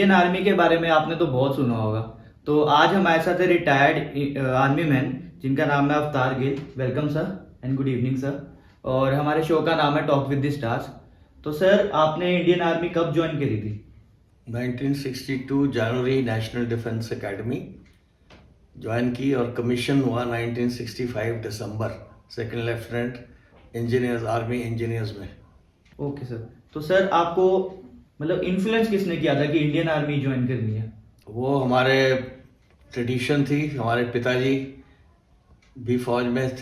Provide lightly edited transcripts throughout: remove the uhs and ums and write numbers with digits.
Indian army के बारे में आपने तो बहुत सुना होगा। तो आज हमारे साथ है रिटायर्ड आर्मी मैन जिनका नाम है Avtar Gill. Welcome sir and good evening sir. और हमारे शो का नाम है टॉक विद द स्टार्स। तो सर आपने इंडियन आर्मी कब ज्वाइन करी थी? 1962 जनवरी नेशनल डिफेंस एकेडमी ज्वाइन की और कमीशन हुआ 1965 दिसंबर second lieutenant engineers army engineers में। Okay sir. तो सर आपको मतलब इन्फ्लुएंस किसने किया था कि इंडियन आर्मी ज्वाइन करनी है? वो हमारे ट्रेडिशन थी, हमारे पिताजी भी फौज में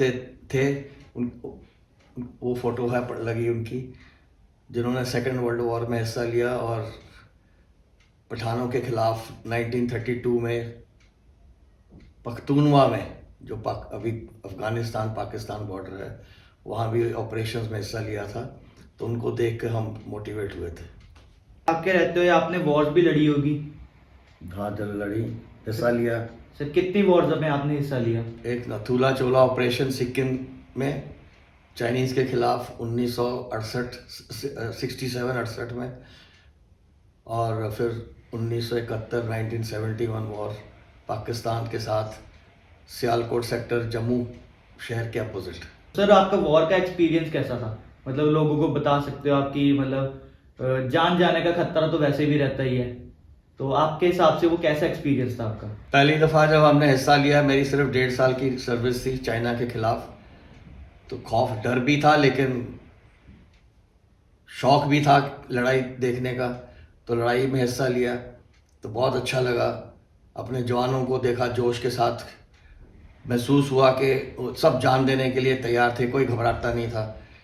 थे। वो फोटो है लगी उनकी, जिन्होंने सेकेंड वर्ल्ड वॉर में हिस्सा लिया और पठानों के खिलाफ 1932 में पख्तूनवा में, जो अभी अफगानिस्तान पाकिस्तान बॉर्डर है, वहाँ भी ऑपरेशंस में हिस्सा लिया था। तो उनको देख कर हम मोटिवेट हुए थे। आपके रहते हुए आपने वॉर्स भी लड़ी होगी? हाँ, लड़ी, हिस्सा लिया। सर कितनी वॉर्स में आपने हिस्सा लिया? एक नथुला चोला ऑपरेशन सिक्किम में चाइनीज़ के खिलाफ 1967-68 में, और फिर 1971 वॉर पाकिस्तान के साथ सियालकोट सेक्टर जम्मू शहर के अपोजिट। सर आपका वॉर का एक्सपीरियंस कैसा था? मतलब लोगों को बता सकते हो आपकी मतलब जान जाने का खतरा तो वैसे भी रहता ही है, तो आपके हिसाब से वो कैसा एक्सपीरियंस था आपका? पहली दफ़ा जब हमने हिस्सा लिया, मेरी सिर्फ 1.5 साल की सर्विस थी चाइना के खिलाफ, तो खौफ डर भी था लेकिन शौक भी था लड़ाई देखने का। तो लड़ाई में हिस्सा लिया तो बहुत अच्छा लगा। अपने जवानों को देखा, जोश के साथ महसूस हुआ कि वो सब जान देने के लिए तैयार थे, कोई घबराता नहीं था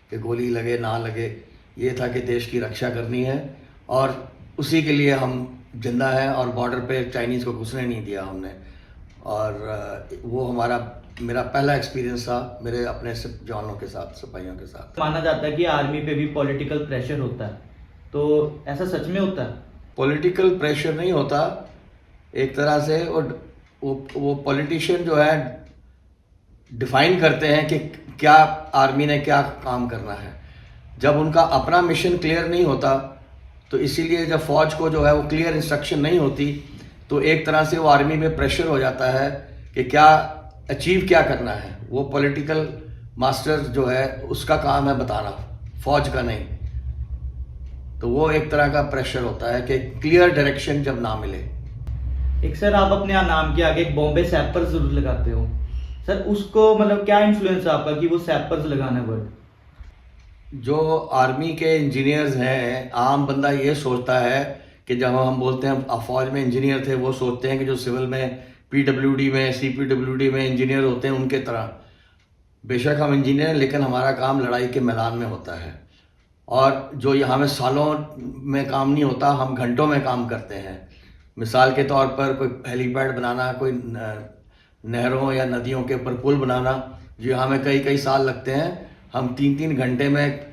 कि गोली लगे ना लगे। ये था कि देश की रक्षा करनी है और उसी के लिए हम जिंदा हैं, और बॉर्डर पे चाइनीज़ को घुसने नहीं दिया हमने। और वो मेरा पहला एक्सपीरियंस था मेरे अपने जवानों के साथ, सिपाहियों के साथ। माना जाता है कि आर्मी पे भी पॉलिटिकल प्रेशर होता है, तो ऐसा सच में होता है? पॉलिटिकल प्रेशर नहीं होता एक तरह से, वो पॉलिटिशियन जो है डिफाइन करते हैं कि क्या आर्मी ने क्या काम करना है। जब उनका अपना मिशन क्लियर नहीं होता, तो इसीलिए जब फौज को जो है वो क्लियर इंस्ट्रक्शन नहीं होती, तो एक तरह से वो आर्मी में प्रेशर हो जाता है कि क्या अचीव क्या करना है। वो पॉलिटिकल मास्टर जो है उसका काम है बताना, फौज का नहीं। तो वो एक तरह का प्रेशर होता है कि क्लियर डायरेक्शन जब ना मिले। एक सर आप अपने नाम के आगे एक बॉम्बे सैपर्स जरूर लगाते हो, सर उसको मतलब क्या इन्फ्लुएंस है आपका कि वो सैपर्स लगाना वर्ड? जो आर्मी के इंजीनियर्स हैं, आम बंदा ये सोचता है कि जब हम बोलते हैं फौज में इंजीनियर थे, वो सोचते हैं कि जो सिविल में पीडब्ल्यूडी में सीपीडब्ल्यूडी में इंजीनियर होते हैं उनके तरह। बेशक हम इंजीनियर हैं, लेकिन हमारा काम लड़ाई के मैदान में होता है, और जो यहाँ में सालों में काम नहीं होता, हम घंटों में काम करते हैं। मिसाल के तौर पर कोई हेलीपैड बनाना, कोई नहरों या नदियों के ऊपर पुल बनाना, जो यहाँ में कई कई साल लगते हैं, हम 3-3 घंटे में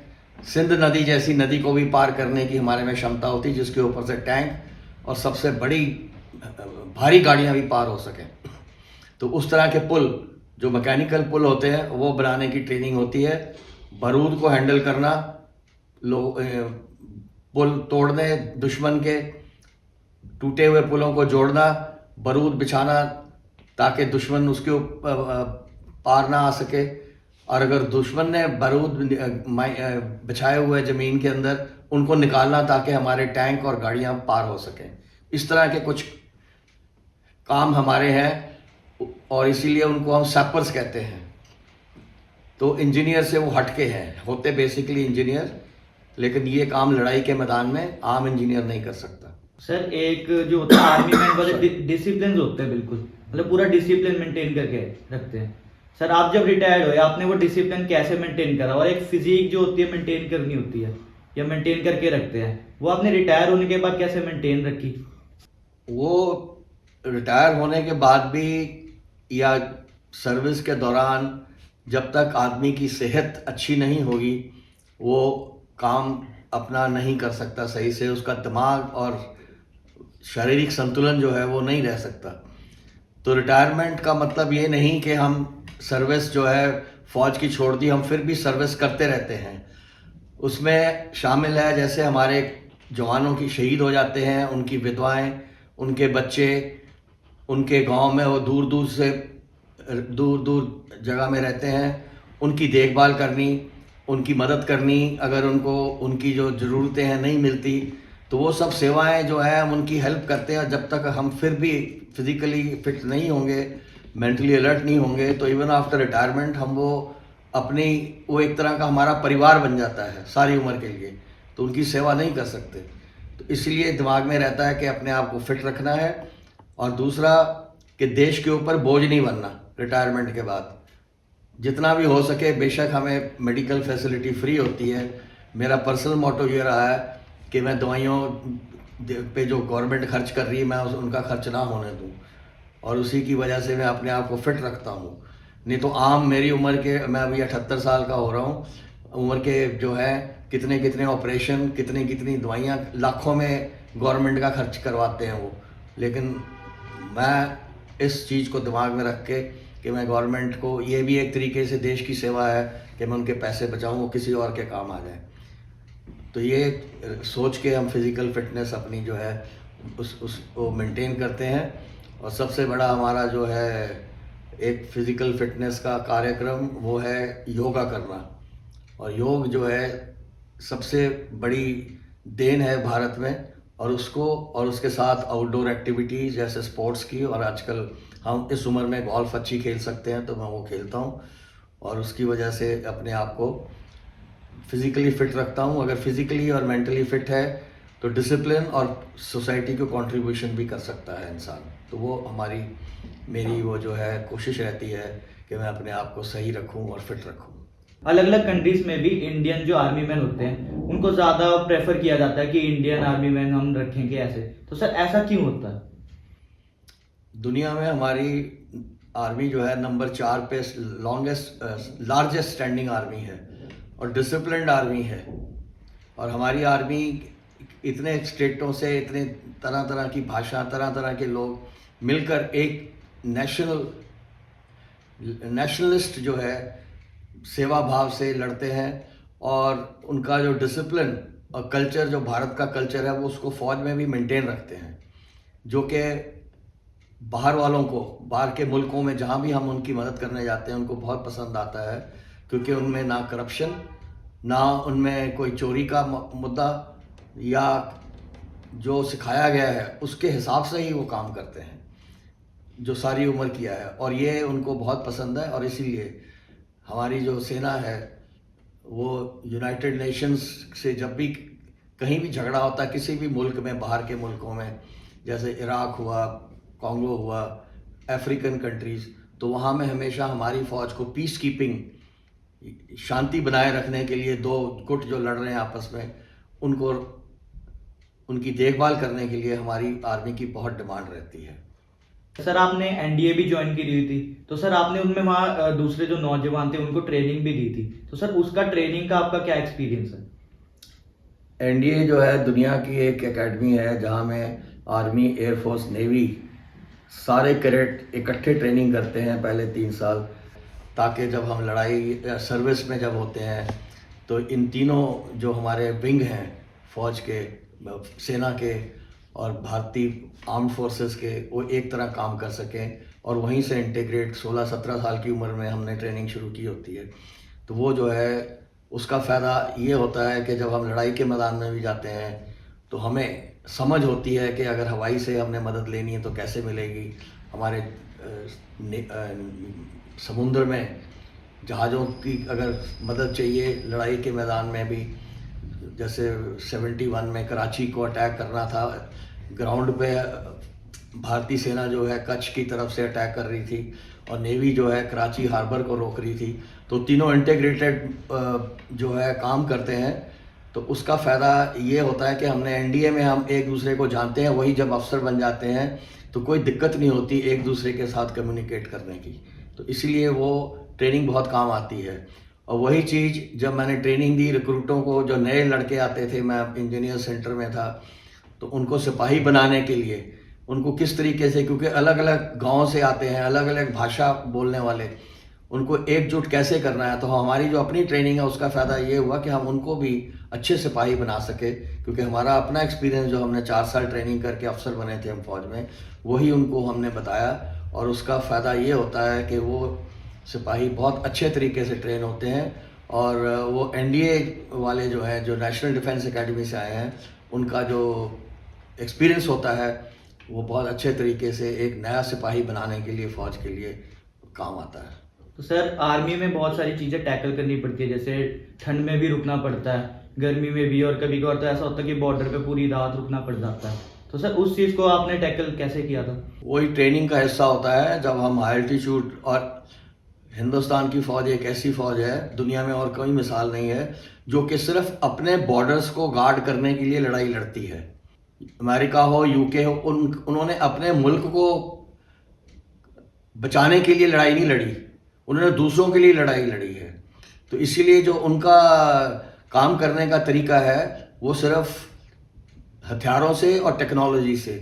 सिंध नदी जैसी नदी को भी पार करने की हमारे में क्षमता होती है, जिसके ऊपर से टैंक और सबसे बड़ी भारी गाड़ियाँ भी पार हो सकें। तो उस तरह के पुल, जो मैकेनिकल पुल होते हैं, वो बनाने की ट्रेनिंग होती है। बारूद को हैंडल करना, पुल तोड़ने, दुश्मन के टूटे हुए पुलों को जोड़ना, बारूद बिछाना ताकि दुश्मन उसके पार ना आ सके, और अगर दुश्मन ने बारूद बिछाए हुए ज़मीन के अंदर, उनको निकालना ताकि हमारे टैंक और गाड़ियां पार हो सकें। इस तरह के कुछ काम हमारे हैं, और इसीलिए उनको हम सैपर्स कहते हैं। तो इंजीनियर से वो हटके हैं, होते बेसिकली इंजीनियर, लेकिन ये काम लड़ाई के मैदान में आम इंजीनियर नहीं कर सकता। सर एक जो होता है आर्मी मैन वाले डिसिप्लिन होते हैं, बिल्कुल मतलब पूरा डिसिप्लिन मेंटेन करके रखते हैं। सर आप जब रिटायर्ड हुए, आपने वो डिसिप्लिन कैसे मेंटेन करा? और एक फिजिक जो होती है मेंटेन करनी होती है या मेंटेन करके रखते हैं, वो आपने रिटायर होने के बाद कैसे मेंटेन रखी? वो रिटायर होने के बाद भी या सर्विस के दौरान, जब तक आदमी की सेहत अच्छी नहीं होगी, वो काम अपना नहीं कर सकता सही से। उसका दिमाग और शारीरिक संतुलन जो है वो नहीं रह सकता। तो रिटायरमेंट का मतलब ये नहीं कि हम सर्विस जो है फौज की छोड़ दी, हम फिर भी सर्विस करते रहते हैं। उसमें शामिल है, जैसे हमारे जवानों की शहीद हो जाते हैं, उनकी विधवाएं, उनके बच्चे, उनके गांव में वो दूर दूर जगह में रहते हैं, उनकी देखभाल करनी, उनकी मदद करनी, अगर उनको उनकी जो ज़रूरतें हैं नहीं मिलती तो वो सब सेवाएं जो है हम उनकी हेल्प करते हैं। जब तक हम फिर भी फिज़िकली फिट नहीं होंगे, मेंटली अलर्ट नहीं होंगे, तो इवन आफ्टर रिटायरमेंट हम वो एक तरह का हमारा परिवार बन जाता है सारी उम्र के लिए, तो उनकी सेवा नहीं कर सकते। तो इसलिए दिमाग में रहता है कि अपने आप को फिट रखना है, और दूसरा कि देश के ऊपर बोझ नहीं बनना रिटायरमेंट के बाद। जितना भी हो सके, बेशक हमें मेडिकल फैसिलिटी फ्री होती है, मेरा पर्सनल मोटो ये रहा है कि मैं दवाइयों पे जो गवर्नमेंट खर्च कर रही है मैं उनका खर्च ना होने दूं, और उसी की वजह से मैं अपने आप को फिट रखता हूं। नहीं तो आम मेरी उम्र के, मैं अभी 78 साल का हो रहा हूं, उम्र के जो है कितने कितने ऑपरेशन, कितनी कितनी दवाइयाँ, लाखों में गवर्नमेंट का खर्च करवाते हैं वो। लेकिन मैं इस चीज़ को दिमाग में रख के कि मैं गवर्नमेंट को, ये भी एक तरीके से देश की सेवा है कि मैं उनके पैसे बचाऊं, वो किसी और के काम आ जाए। तो ये सोच के हम फिज़िकल फिटनेस अपनी जो है उसको मेंटेन करते हैं। और सबसे बड़ा हमारा जो है एक फिज़िकल फिटनेस का कार्यक्रम वो है योगा करना। और योग जो है सबसे बड़ी देन है भारत में, और उसके साथ आउटडोर एक्टिविटीज़ जैसे स्पोर्ट्स की, और आजकल हम इस उम्र में गोल्फ अच्छी खेल सकते हैं तो मैं वो खेलता हूँ, और उसकी वजह से अपने आप को फिज़िकली फ़िट रखता हूँ। अगर फिज़िकली और मेंटली फ़िट है तो डिसिप्लिन और सोसाइटी को कंट्रीब्यूशन भी कर सकता है इंसान। तो वो मेरी वो जो है कोशिश रहती है कि मैं अपने आप को सही रखूँ और फिट रखूँ। अलग अलग कंट्रीज में भी इंडियन जो आर्मी मैन होते हैं उनको ज़्यादा प्रेफर किया जाता है कि इंडियन आर्मी मैन हम रखेंगे ऐसे। तो सर ऐसा क्यों होता है? दुनिया में हमारी आर्मी जो है नंबर 4 पे लार्जेस्ट स्टैंडिंग आर्मी है, और डिसिप्लिन्ड आर्मी है। और हमारी आर्मी इतने स्टेटों से, इतने तरह तरह की भाषा, तरह तरह के लोग मिलकर एक नेशनलिस्ट जो है सेवा भाव से लड़ते हैं। और उनका जो डिसिप्लिन और कल्चर, जो भारत का कल्चर है, वो उसको फौज में भी मेंटेन रखते हैं, जो कि बाहर वालों को, बाहर के मुल्कों में जहाँ भी हम उनकी मदद करने जाते हैं उनको बहुत पसंद आता है, क्योंकि उनमें ना करप्शन, ना उनमें कोई चोरी का मुद्दा, या जो सिखाया गया है उसके हिसाब से ही वो काम करते हैं जो सारी उम्र किया है, और ये उनको बहुत पसंद है। और इसीलिए हमारी जो सेना है वो यूनाइटेड नेशंस से जब भी कहीं भी झगड़ा होता है किसी भी मुल्क में, बाहर के मुल्कों में, जैसे इराक हुआ, कॉन्गो हुआ, अफ्रीकन कंट्रीज़, तो वहाँ में हमेशा हमारी फ़ौज को पीस कीपिंग, शांति बनाए रखने के लिए दो गुट जो लड़ रहे हैं आपस में, उनकी देखभाल करने के लिए हमारी आर्मी की बहुत डिमांड रहती है। सर आपने एनडीए भी ज्वाइन की हुई थी, तो सर आपने उनमें वहाँ दूसरे जो नौजवान थे उनको ट्रेनिंग भी दी थी, तो सर उसका ट्रेनिंग का आपका क्या एक्सपीरियंस है? एनडीए जो है दुनिया की एक एकेडमी है जहाँ में आर्मी, एयरफोर्स, नेवी सारे कैडेट इकट्ठे ट्रेनिंग करते हैं पहले 3 साल, ताकि जब हम लड़ाई या सर्विस में जब होते हैं तो इन तीनों जो हमारे विंग हैं फौज के, सेना के और भारतीय आर्म्ड फोर्सेस के, वो एक तरह काम कर सकें। और वहीं से इंटीग्रेट 16-17 साल की उम्र में हमने ट्रेनिंग शुरू की होती है। तो वो जो है उसका फ़ायदा ये होता है कि जब हम लड़ाई के मैदान में भी जाते हैं तो हमें समझ होती है कि अगर हवाई से हमने मदद लेनी है तो कैसे मिलेगी, हमारे समुद्र में जहाज़ों की अगर मदद चाहिए लड़ाई के मैदान में भी, जैसे 71 में कराची को अटैक करना था, ग्राउंड पे भारतीय सेना जो है कच्छ की तरफ से अटैक कर रही थी और नेवी जो है कराची हार्बर को रोक रही थी, तो तीनों इंटीग्रेटेड जो है काम करते हैं। तो उसका फ़ायदा ये होता है कि हमने एनडीए में हम एक दूसरे को जानते हैं, वही जब अफसर बन जाते हैं तो कोई दिक्कत नहीं होती एक दूसरे के साथ कम्युनिकेट करने की, तो इसलिए वो ट्रेनिंग बहुत काम आती है। और वही चीज़ जब मैंने ट्रेनिंग दी रिक्रूटों को, जो नए लड़के आते थे, मैं इंजीनियर सेंटर में था, तो उनको सिपाही बनाने के लिए उनको किस तरीके से, क्योंकि अलग अलग गांव से आते हैं, अलग अलग भाषा बोलने वाले, उनको एकजुट कैसे करना है। तो हमारी जो अपनी ट्रेनिंग है उसका फ़ायदा ये हुआ कि हम उनको भी अच्छे सिपाही बना सके, क्योंकि हमारा अपना एक्सपीरियंस जो हमने 4 साल ट्रेनिंग करके अफसर बने थे हम फौज में, वही उनको हमने बताया। और उसका फ़ायदा ये होता है कि वो सिपाही बहुत अच्छे तरीके से ट्रेन होते हैं, और वो एनडीए वाले जो हैं, जो नेशनल डिफेंस एकेडमी से आए हैं, उनका जो एक्सपीरियंस होता है वो बहुत अच्छे तरीके से एक नया सिपाही बनाने के लिए फ़ौज के लिए काम आता है। तो सर आर्मी में बहुत सारी चीज़ें टैकल करनी पड़ती है, जैसे ठंड में भी रुकना पड़ता है, गर्मी में भी, और कभी कभार तो ऐसा होता है कि बॉर्डर पे पूरी रात रुकना पड़ जाता है। तो सर उस चीज़ को आपने टैकल कैसे किया था? वही ट्रेनिंग का हिस्सा होता है। जब हम हाई एल्टीट्यूड, और हिंदुस्तान की फ़ौज एक ऐसी फ़ौज है, दुनिया में और कोई मिसाल नहीं है, जो कि सिर्फ अपने बॉर्डर्स को गार्ड करने के लिए लड़ाई लड़ती है। अमेरिका हो, यूके हो, उन्होंने अपने मुल्क को बचाने के लिए लड़ाई नहीं लड़ी, उन्होंने दूसरों के लिए लड़ाई लड़ी है। तो इसीलिए जो उनका काम करने का तरीका है वो सिर्फ हथियारों से और टेक्नोलॉजी से,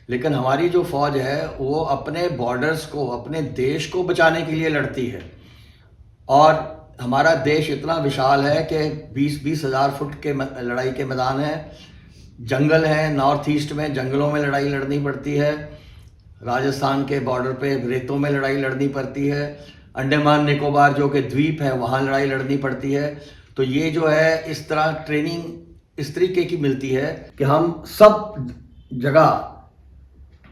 लेकिन हमारी जो फ़ौज है वो अपने बॉर्डर्स को, अपने देश को बचाने के लिए लड़ती है। और हमारा देश इतना विशाल है कि 20-20 हज़ार फुट के लड़ाई के मैदान हैं, जंगल हैं, नॉर्थ ईस्ट में जंगलों में लड़ाई लड़नी पड़ती है, राजस्थान के बॉर्डर पे रेतों में लड़ाई लड़नी पड़ती है, अंडमान निकोबार जो कि द्वीप है वहाँ लड़ाई लड़नी पड़ती है। तो ये जो है, इस तरह ट्रेनिंग इस तरीके की मिलती है कि हम सब जगह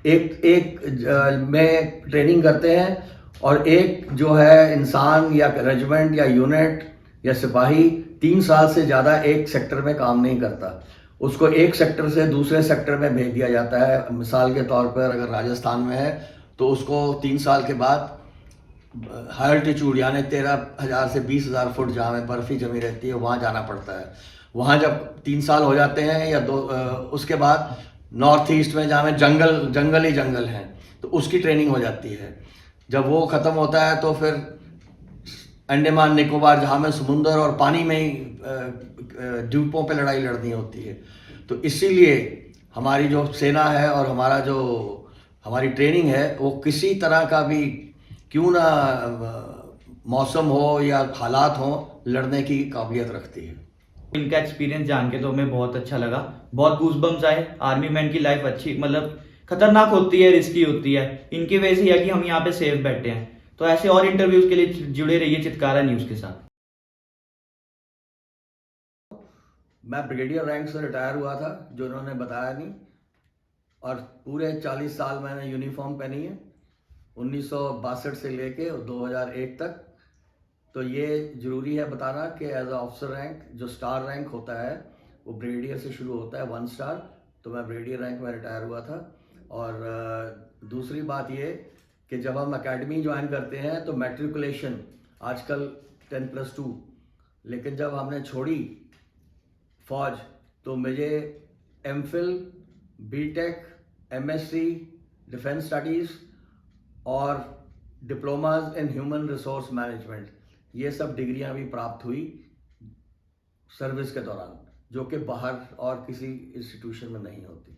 एक में ट्रेनिंग करते हैं, और एक जो है इंसान या रेजिमेंट या यूनिट या सिपाही 3 साल से ज़्यादा एक सेक्टर में काम नहीं करता। उसको एक सेक्टर से दूसरे सेक्टर में भेज दिया जाता है। मिसाल के तौर पर अगर राजस्थान में है तो उसको 3 साल के बाद हाई एल्टीट्यूड यानी 13,000 से 20,000 फुट जहाँ में बर्फ़ी जमी रहती है वहाँ जाना पड़ता है। वहाँ जब 3 साल हो जाते हैं या उसके बाद नॉर्थ ईस्ट में जहाँ में जंगल ही जंगल हैं, तो उसकी ट्रेनिंग हो जाती है। जब वो ख़त्म होता है तो फिर अंडमान निकोबार जहाँ में समुंदर और पानी में ही द्वीपों पे लड़ाई लड़नी होती है। तो इसीलिए हमारी जो सेना है और हमारी ट्रेनिंग है वो किसी तरह का भी क्यों ना मौसम हो या हालात हो, लड़ने की काबिलियत रखती है। इनका एक्सपीरियंस जान के तो हमें बहुत अच्छा लगा, बहुत गूज़बम्स आए। आर्मी मैन की लाइफ अच्छी, मतलब खतरनाक होती है, रिस्की होती है, इनकी वजह से है कि हम यहाँ पे सेफ बैठे हैं। तो ऐसे और इंटरव्यूज के लिए जुड़े रहिए चितकारा न्यूज़ के साथ। मैं ब्रिगेडियर रैंक से रिटायर हुआ था, जो उन्होंने बताया नहीं, और पूरे 40 साल मैंने यूनिफॉर्म पहनी है, 1962 से लेके 2001 तक। तो ये ज़रूरी है बताना कि एज अ ऑफिसर रैंक जो स्टार रैंक होता है वो ब्रिगेडियर से शुरू होता है, 1 स्टार। तो मैं ब्रिगेडियर रैंक में रिटायर हुआ था। और दूसरी बात ये कि जब हम एकेडमी ज्वाइन करते हैं तो मैट्रिकुलेशन आजकल 10+2, लेकिन जब हमने छोड़ी फ़ौज तो मुझे MPhil, BTech, MSc, defence studies और diplomas in human resource management, ये सब डिग्रियां भी प्राप्त हुई सर्विस के दौरान, जो कि बाहर और किसी इंस्टीट्यूशन में नहीं होती।